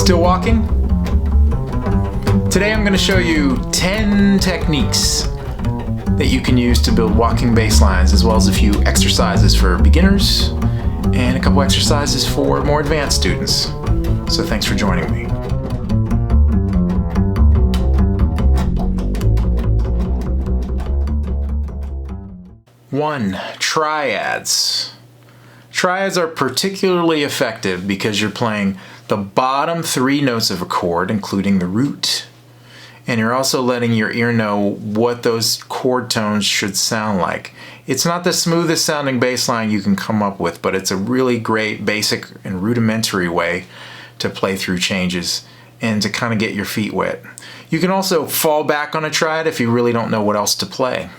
Still walking? Today I'm going to show you 10 techniques that you can use to build walking bass lines, as well as a few exercises for beginners and a couple exercises for more advanced students. So thanks for joining me. One, triads. Triads are particularly effective because you're playing the bottom 3 notes of a chord, including the root, and you're also letting your ear know what those chord tones should sound like. It's not the smoothest sounding bass line you can come up with, but it's a really great basic and rudimentary way to play through changes and to kind of get your feet wet. You can also fall back on a triad if you really don't know what else to play.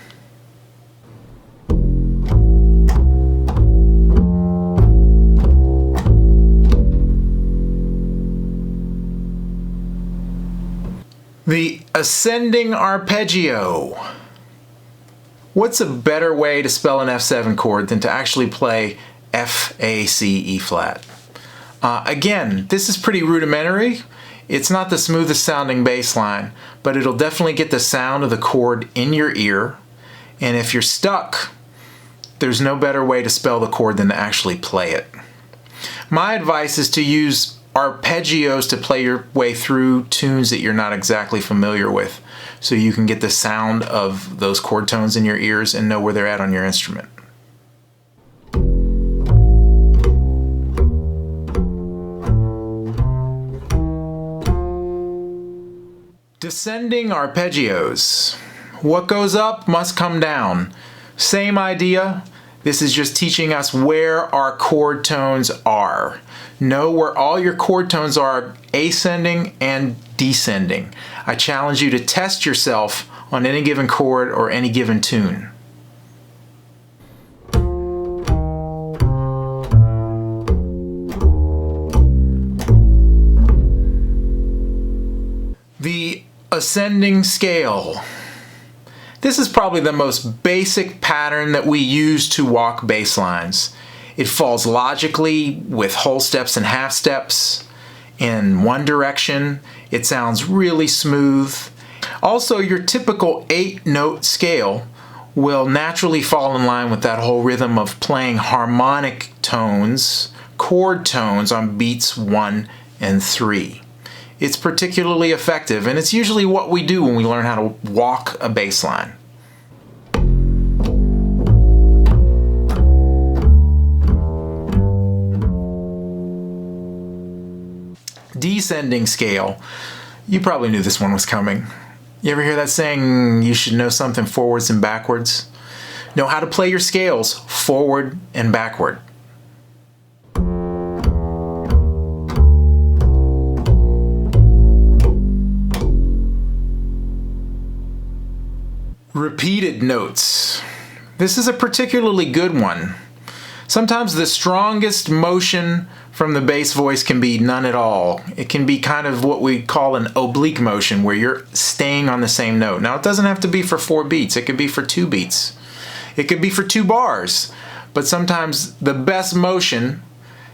The ascending arpeggio. What's a better way to spell an F7 chord than to actually play F, A, C, E flat? Again, this is pretty rudimentary. It's not the smoothest sounding bass line, but it'll definitely get the sound of the chord in your ear. And if you're stuck, there's no better way to spell the chord than to actually play it. My advice is to use arpeggios to play your way through tunes that you're not exactly familiar with, so you can get the sound of those chord tones in your ears and know where they're at on your instrument. Descending arpeggios. What goes up must come down. Same idea. This is just teaching us where our chord tones are. Know where all your chord tones are, ascending and descending. I challenge you to test yourself on any given chord or any given tune. The ascending scale. This is probably the most basic pattern that we use to walk bass lines. It falls logically with whole steps and half steps in one direction. It sounds really smooth. Also, your typical 8-note scale will naturally fall in line with that whole rhythm of playing harmonic tones, chord tones on beats 1 and 3. It's particularly effective, and it's usually what we do when we learn how to walk a bass line. Descending scale. You probably knew this one was coming. You ever hear that saying, you should know something forwards and backwards? Know how to play your scales forward and backward. Repeated notes. This is a particularly good one. Sometimes the strongest motion from the bass voice can be none at all. It can be kind of what we call an oblique motion, where you're staying on the same note. Now, it doesn't have to be for 4 beats. It could be for 2 beats. It could be for 2 bars. But sometimes the best motion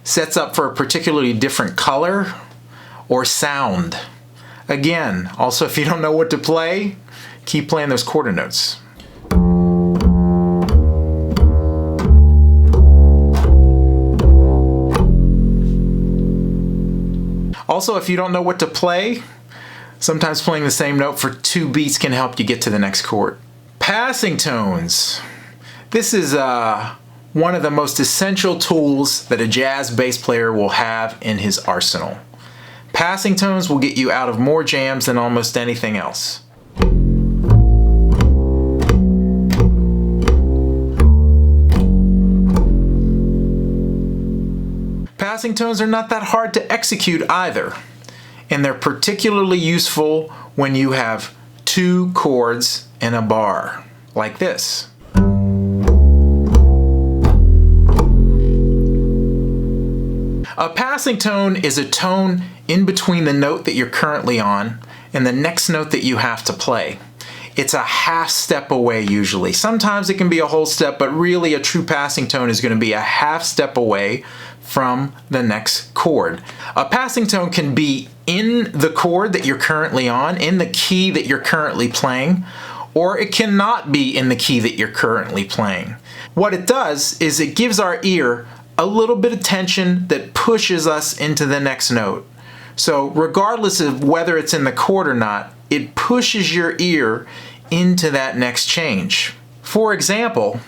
sets up for a particularly different color or sound. Again, also, if you don't know what to play, keep playing those quarter notes. Also, if you don't know what to play, sometimes playing the same note for 2 beats can help you get to the next chord. Passing tones. This is one of the most essential tools that a jazz bass player will have in his arsenal. Passing tones will get you out of more jams than almost anything else. Passing tones are not that hard to execute either, and they're particularly useful when you have 2 chords in a bar, like this. A passing tone is a tone in between the note that you're currently on and the next note that you have to play. It's a half step away usually. Sometimes it can be a whole step, but really a true passing tone is going to be a half step away from the next chord. A passing tone can be in the chord that you're currently on, in the key that you're currently playing, or it cannot be in the key that you're currently playing. What it does is it gives our ear a little bit of tension that pushes us into the next note. So regardless of whether it's in the chord or not, it pushes your ear into that next change. For example,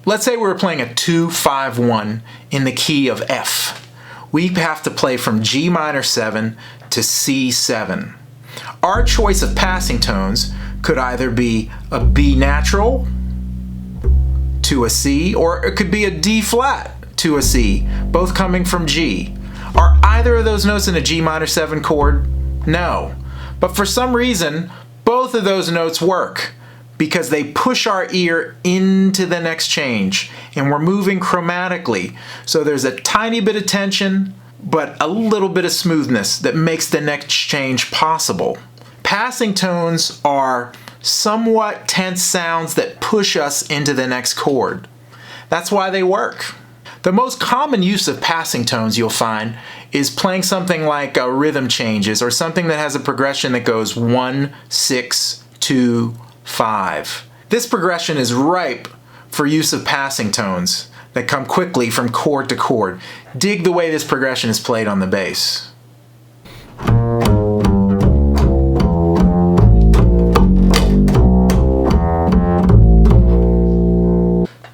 let's say we were playing a 2-5-1 in the key of F. We have to play from G minor 7 to C7. Our choice of passing tones could either be a B natural to a C, or it could be a D flat to a C, both coming from G. Are either of those notes in a G minor 7 chord? No. But for some reason, both of those notes work because they push our ear into the next change, and we're moving chromatically. So there's a tiny bit of tension, but a little bit of smoothness that makes the next change possible. Passing tones are somewhat tense sounds that push us into the next chord. That's why they work. The most common use of passing tones you'll find is playing something like rhythm changes, or something that has a progression that goes 1, 6, 2, 5. This progression is ripe for use of passing tones that come quickly from chord to chord. Dig the way this progression is played on the bass.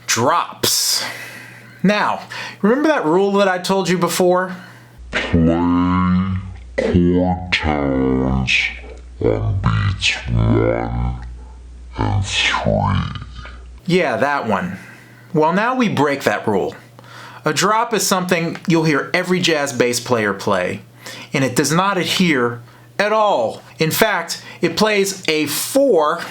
Drops. Now, remember that rule that I told you before? Play chord tones on beats 1 and 3. Yeah, that one. Well, now we break that rule. A drop is something you'll hear every jazz bass player play, and it does not adhere at all. In fact, it plays a 4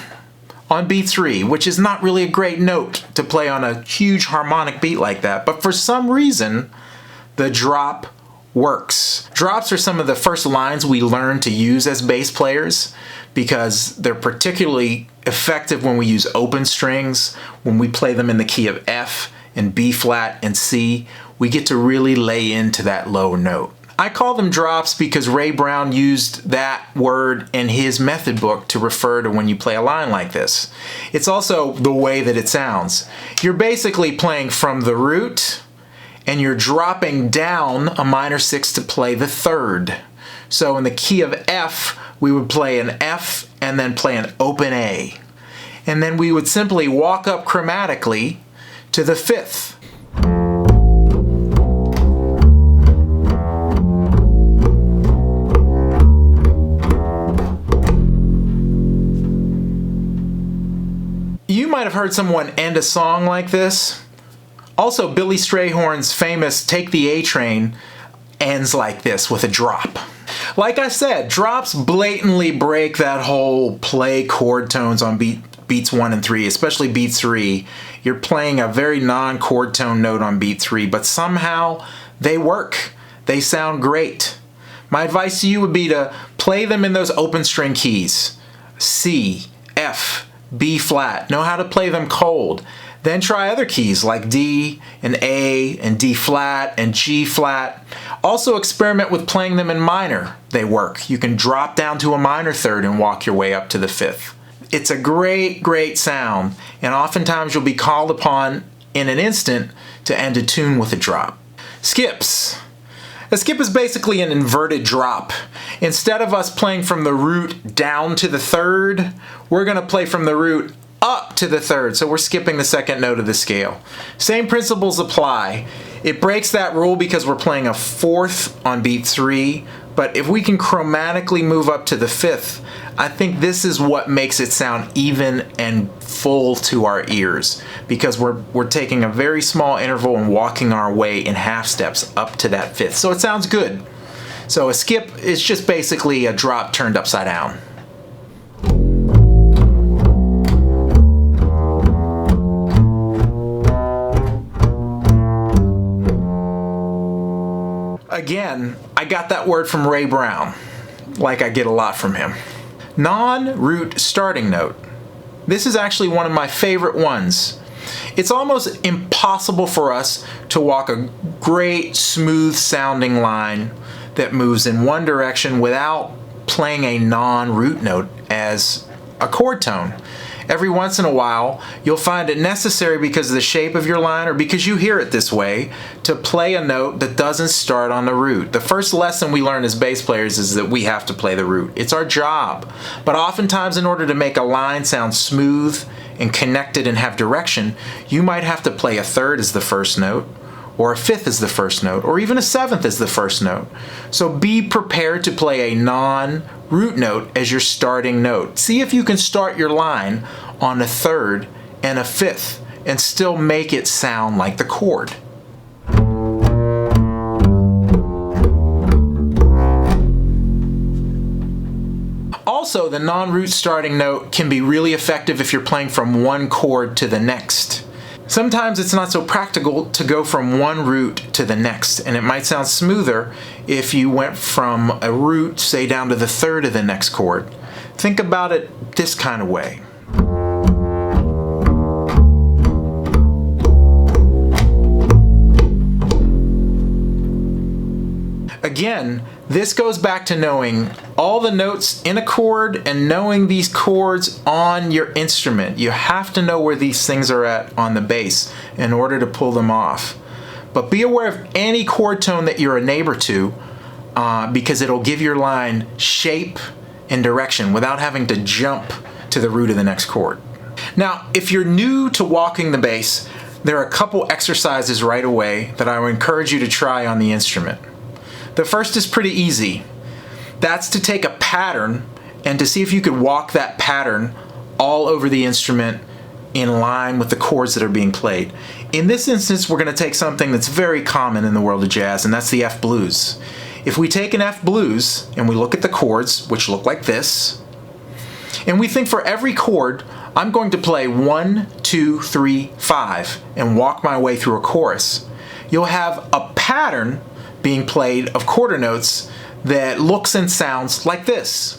on beat 3, which is not really a great note to play on a huge harmonic beat like that, but for some reason, the drop works. Drops are some of the first lines we learn to use as bass players because they're particularly effective when we use open strings, when we play them in the key of F and B flat and C. We get to really lay into that low note. I call them drops because Ray Brown used that word in his method book to refer to when you play a line like this. It's also the way that it sounds. You're basically playing from the root and you're dropping down a minor 6 to play the third. So in the key of F, we would play an F and then play an open A. And then we would simply walk up chromatically to the fifth. You might have heard someone end a song like this. Also, Billy Strayhorn's famous Take the A Train ends like this with a drop. Like I said, drops blatantly break that whole play chord tones on beats 1 and 3, especially beat 3. You're playing a very non-chord tone note on beat 3, but somehow they work. They sound great. My advice to you would be to play them in those open string keys. C, F, B flat. Know how to play them cold. Then try other keys like D and A and D flat and G flat. Also experiment with playing them in minor. They work. You can drop down to a minor third and walk your way up to the fifth. It's a great, great sound, and oftentimes you'll be called upon in an instant to end a tune with a drop. Skips. A skip is basically an inverted drop. Instead of us playing from the root down to the third, we're going to play from the root up to the third, so we're skipping the second note of the scale. Same principles apply. It breaks that rule because we're playing a fourth on beat 3, but if we can chromatically move up to the fifth, I think this is what makes it sound even and full to our ears, because we're taking a very small interval and walking our way in half steps up to that fifth. So it sounds good. So a skip is just basically a drop turned upside down. Again, I got that word from Ray Brown, like I get a lot from him. Non-root starting note. This is actually one of my favorite ones. It's almost impossible for us to walk a great, smooth sounding line that moves in one direction without playing a non-root note as a chord tone. Every once in a while, you'll find it necessary because of the shape of your line or because you hear it this way to play a note that doesn't start on the root. The first lesson we learn as bass players is that we have to play the root. It's our job. But oftentimes, in order to make a line sound smooth and connected and have direction, you might have to play a third as the first note, or a fifth as the first note, or even a seventh as the first note. So be prepared to play a non-root note as your starting note. See if you can start your line on a third and a fifth and still make it sound like the chord. Also, the non-root starting note can be really effective if you're playing from one chord to the next. Sometimes it's not so practical to go from one root to the next, and it might sound smoother if you went from a root, say, down to the third of the next chord. Think about it this kind of way. Again, this goes back to knowing all the notes in a chord and knowing these chords on your instrument. You have to know where these things are at on the bass in order to pull them off. But be aware of any chord tone that you're a neighbor to because it'll give your line shape and direction without having to jump to the root of the next chord. Now, if you're new to walking the bass, there are a couple exercises right away that I would encourage you to try on the instrument. The first is pretty easy. That's to take a pattern and to see if you could walk that pattern all over the instrument in line with the chords that are being played. In this instance, we're going to take something that's very common in the world of jazz, and that's the F blues. If we take an F blues and we look at the chords, which look like this, and we think for every chord, I'm going to play 1, 2, 3, 5 and walk my way through a chorus, you'll have a pattern being played of quarter notes that looks and sounds like this.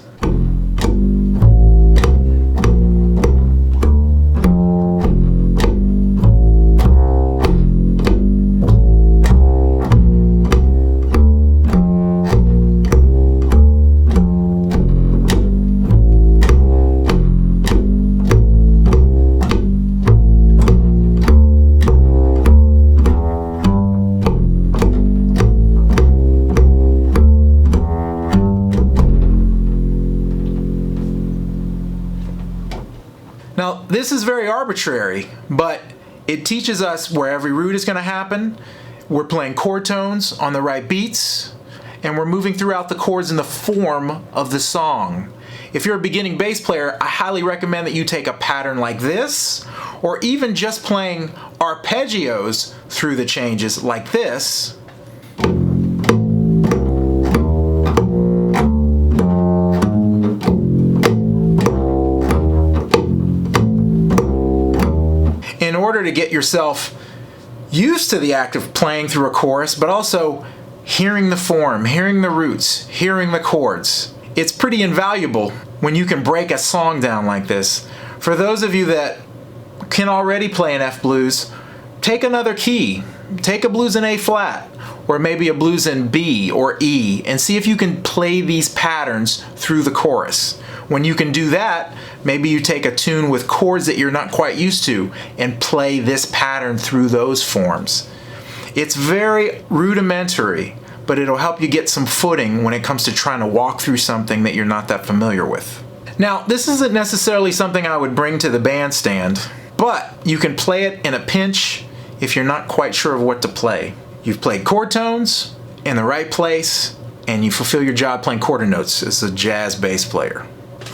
Now, this is very arbitrary, but it teaches us where every root is going to happen. We're playing chord tones on the right beats, and we're moving throughout the chords in the form of the song. If you're a beginning bass player, I highly recommend that you take a pattern like this, or even just playing arpeggios through the changes like this. In order to get yourself used to the act of playing through a chorus, but also hearing the form, hearing the roots, hearing the chords. It's pretty invaluable when you can break a song down like this. For those of you that can already play an F blues, take another key. Take a blues in A flat, or maybe a blues in B or E, and see if you can play these patterns through the chorus. When you can do that, maybe you take a tune with chords that you're not quite used to and play this pattern through those forms. It's very rudimentary, but it'll help you get some footing when it comes to trying to walk through something that you're not that familiar with. Now, this isn't necessarily something I would bring to the bandstand, but you can play it in a pinch if you're not quite sure of what to play. You've played chord tones in the right place, and you fulfill your job playing quarter notes as a jazz bass player.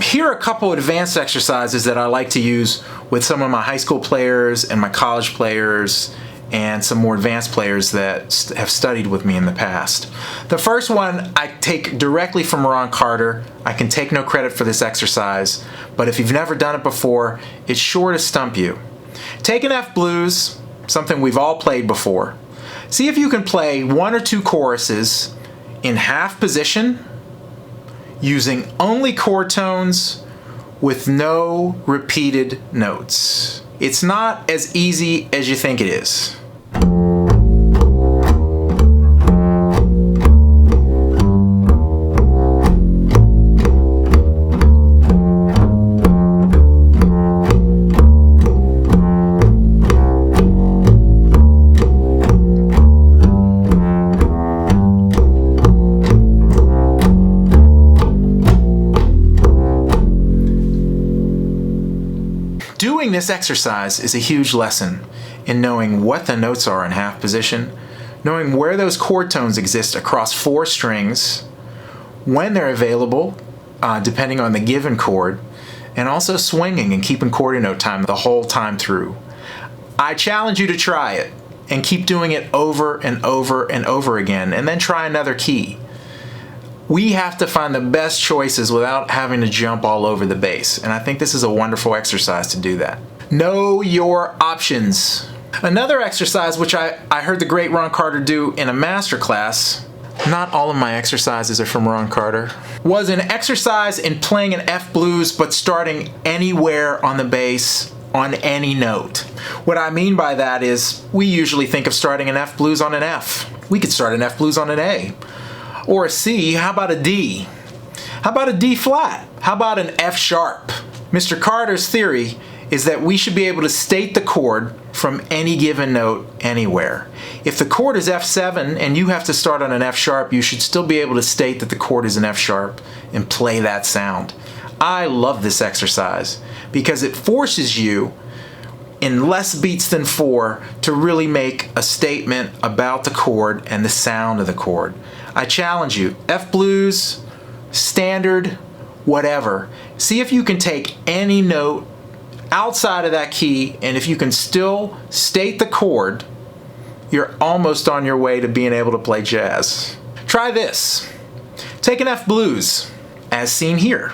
Here are a couple advanced exercises that I like to use with some of my high school players and my college players and some more advanced players that have studied with me in the past. The first one I take directly from Ron Carter. I can take no credit for this exercise, but if you've never done it before, it's sure to stump you. Take an F blues, something we've all played before. See if you can play one or two choruses in half position, using only chord tones with no repeated notes. It's not as easy as you think it is. Doing this exercise is a huge lesson in knowing what the notes are in half position, knowing where those chord tones exist across 4 strings, when they're available, depending on the given chord, and also swinging and keeping quarter note time the whole time through. I challenge you to try it and keep doing it over and over and over again, and then try another key. We have to find the best choices without having to jump all over the bass, and I think this is a wonderful exercise to do that. Know your options. Another exercise which I heard the great Ron Carter do in a master class, not all of my exercises are from Ron Carter, was an exercise in playing an F blues but starting anywhere on the bass on any note. What I mean by that is we usually think of starting an F blues on an F. We could start an F blues on an A. Or a C. How about a D? How about a D flat? How about an F sharp? Mr. Carter's theory is that we should be able to state the chord from any given note anywhere. If the chord is F7 and you have to start on an F sharp, you should still be able to state that the chord is an F sharp and play that sound. I love this exercise because it forces you in less beats than 4 to really make a statement about the chord and the sound of the chord. I challenge you, F blues, standard, whatever. See if you can take any note outside of that key, and if you can still state the chord, you're almost on your way to being able to play jazz. Try this. Take an F blues, as seen here.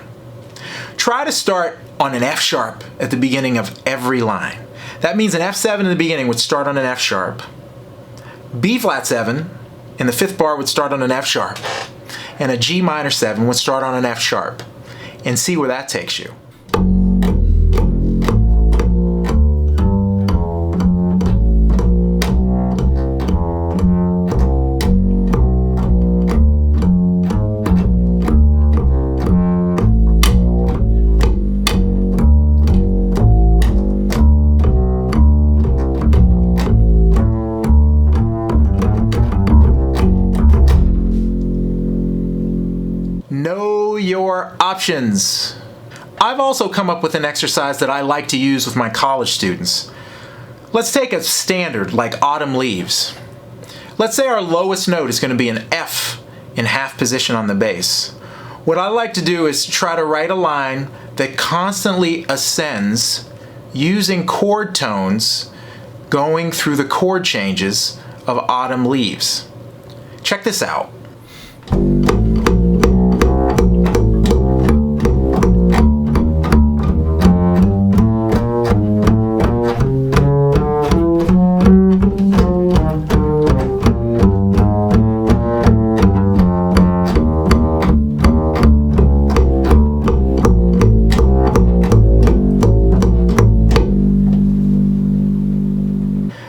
Try to start on an F sharp at the beginning of every line. That means an F7 in the beginning would start on an F sharp. B flat 7 in the 5th bar would start on an F sharp. And a G minor 7 would start on an F sharp. And see where that takes you. Know your options. I've also come up with an exercise that I like to use with my college students. Let's take a standard like Autumn Leaves. Let's say our lowest note is going to be an F in half position on the bass. What I like to do is try to write a line that constantly ascends using chord tones going through the chord changes of Autumn Leaves. Check this out.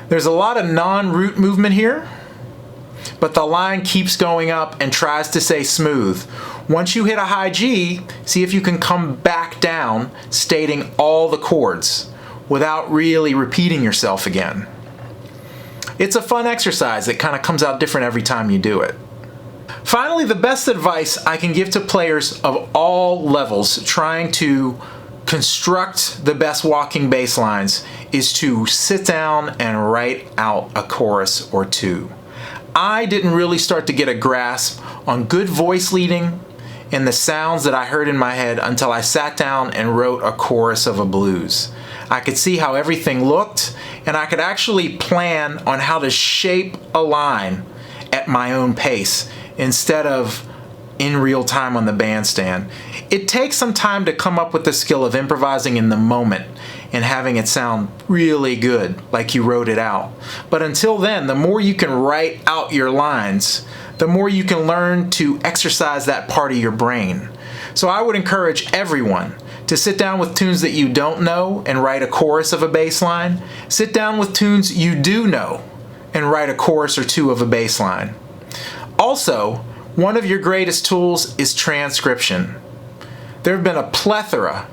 There's a lot of non-root movement here, but the line keeps going up and tries to stay smooth. Once you hit a high G, see if you can come back down, stating all the chords without really repeating yourself again. It's a fun exercise that kind of comes out different every time you do it. Finally, the best advice I can give to players of all levels trying to construct the best walking bass lines is to sit down and write out a chorus or two. I didn't really start to get a grasp on good voice leading and the sounds that I heard in my head until I sat down and wrote a chorus of a blues. I could see how everything looked, and I could actually plan on how to shape a line at my own pace instead of in real time on the bandstand. It takes some time to come up with the skill of improvising in the moment and having it sound really good, like you wrote it out. But until then, the more you can write out your lines, the more you can learn to exercise that part of your brain. So I would encourage everyone to sit down with tunes that you don't know and write a chorus of a bass line. Sit down with tunes you do know and write a chorus or two of a bass line. Also, one of your greatest tools is transcription. There have been a plethora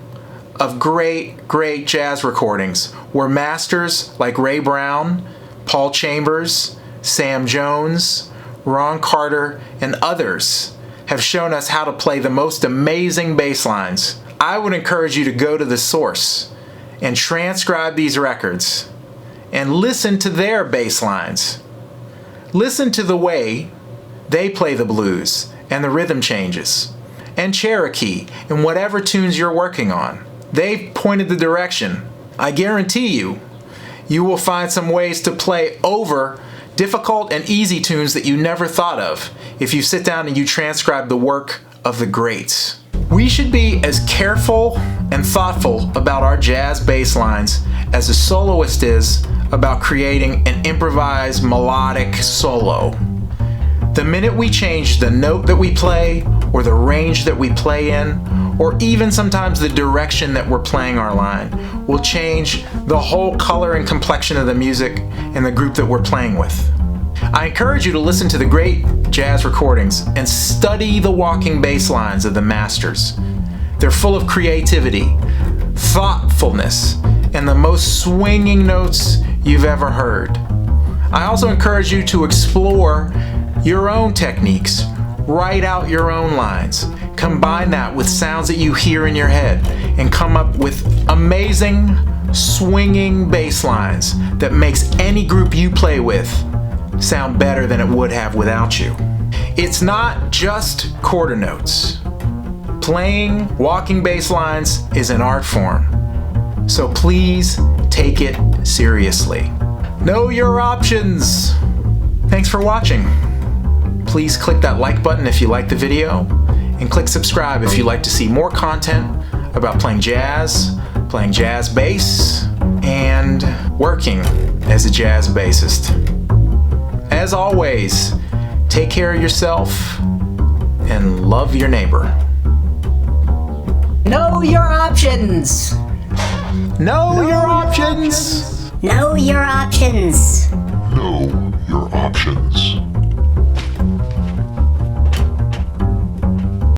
of great jazz recordings where masters like Ray Brown, Paul Chambers, Sam Jones, Ron Carter, and others have shown us how to play the most amazing bass lines. I would encourage you to go to the source and transcribe these records and listen to their bass lines. Listen to the way they play the blues and the rhythm changes, and Cherokee and whatever tunes you're working on. They've pointed the direction. I guarantee you will find some ways to play over difficult and easy tunes that you never thought of if you sit down and you transcribe the work of the greats. We should be as careful and thoughtful about our jazz bass lines as a soloist is about creating an improvised melodic solo. The minute we change the note that we play, or the range that we play in, or even sometimes the direction that we're playing our line, will change the whole color and complexion of the music and the group that we're playing with. I encourage you to listen to the great jazz recordings and study the walking bass lines of the masters. They're full of creativity, thoughtfulness, and the most swinging notes you've ever heard. I also encourage you to explore your own techniques. Write out your own lines. Combine that with sounds that you hear in your head and come up with amazing, swinging bass lines that makes any group you play with sound better than it would have without you. It's not just quarter notes. Playing walking bass lines is an art form. So please take it seriously. Know your options. Thanks for watching. Please click that like button if you like the video, and click subscribe if you'd like to see more content about playing jazz bass, and working as a jazz bassist. As always, take care of yourself and love your neighbor. Know your options! Know your options! Know your options! Know your options.